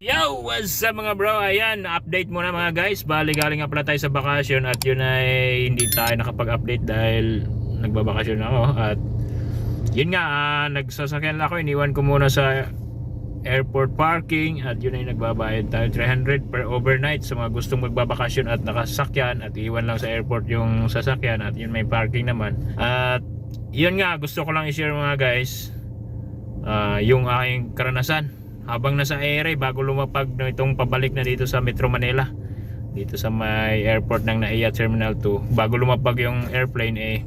Yo! What's up mga bro? Ayan, update muna mga guys. Bali galing nga pala tayo sa bakasyon at yun ay hindi tayo nakapag-update dahil nagbabakasyon ako. At yun nga, nagsasakyan lang ako. Iniwan ko muna sa airport parking at yun ay nagbabayad tayo 300 per overnight sa mga gustong magbabakasyon at nakasakyan. At iwan lang sa airport yung sasakyan at yun may parking naman. At yun nga, gusto ko lang i-share mga guys yung aking karanasan habang nasa ere bago lumapag itong pabalik na dito sa Metro Manila, dito sa may airport ng NAIA Terminal 2. Bago lumapag yung airplane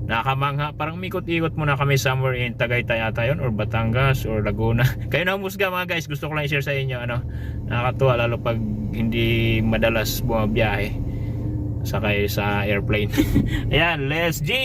nakakamangha, parang mikot-ikot muna kami somewhere in Tagaytay ata yun, or Batangas or Laguna. Kayo na humusga mga guys, gusto ko lang i-share sa inyo. Nakakatuwa lalo pag hindi madalas bumabiyahe sakay sa airplane. Ayan, let's G!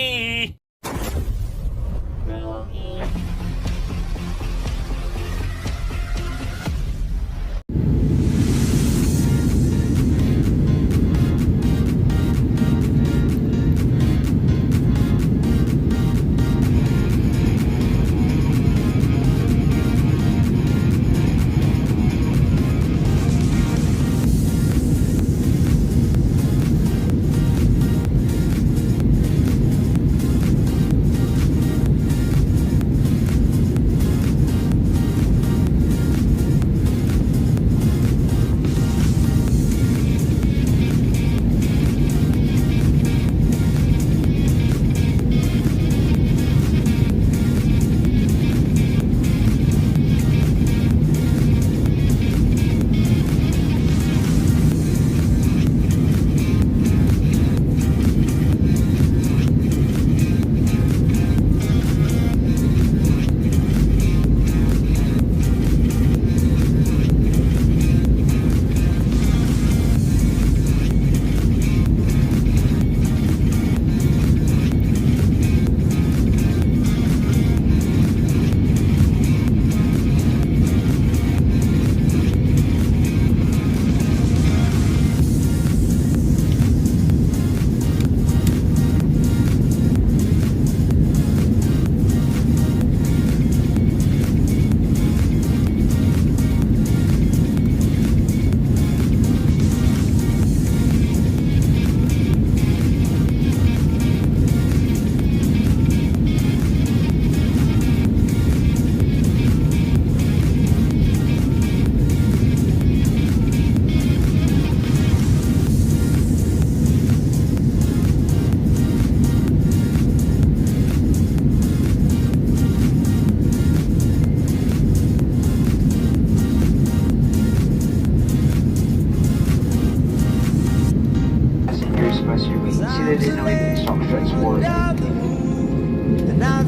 Seated in with instructions for lifting.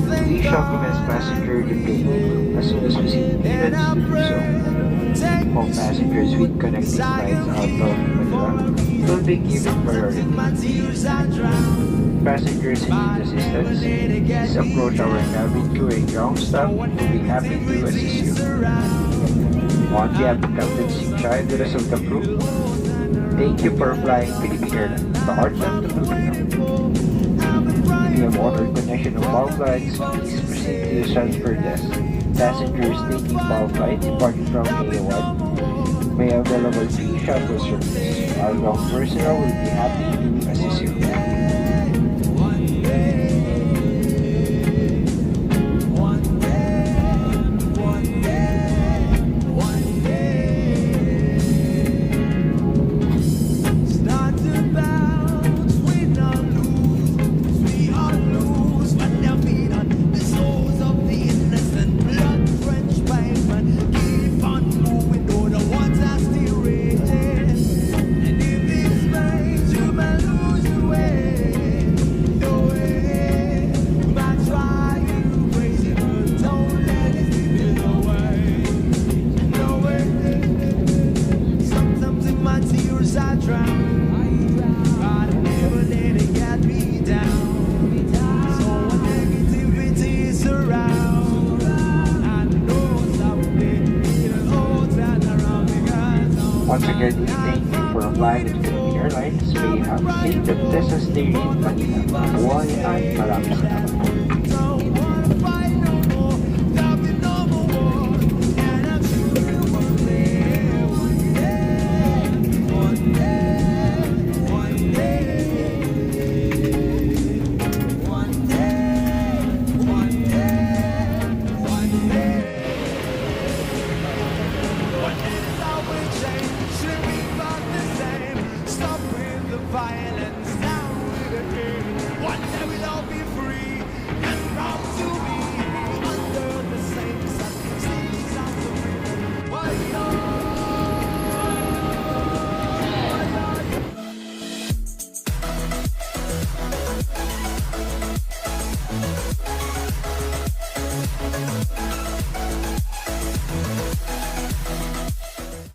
We shall commence passenger debriefing as soon as we see clearance to do so. All passengers with connecting flights out of Manila will be given priority. Passengers who need assistance, please approach our cabin crew and ground staff who will be happy to assist you. On behalf of Captain Sincha and the rest of the crew, thank you for flying Philippine Airlines, the heartland of Filipino. If you have ordered connection of PAL flights, please proceed to the transfer desk. Passengers taking PAL flights departing from A1 may available free shuttle service. Our ground personnel will be happy to assist you. Once again, we thank you for flying with Philippine Airlines. May you have a safe and pleasant stay in Manila. Hawaii at maraming salamat po. silence now with a king. One day we'll all be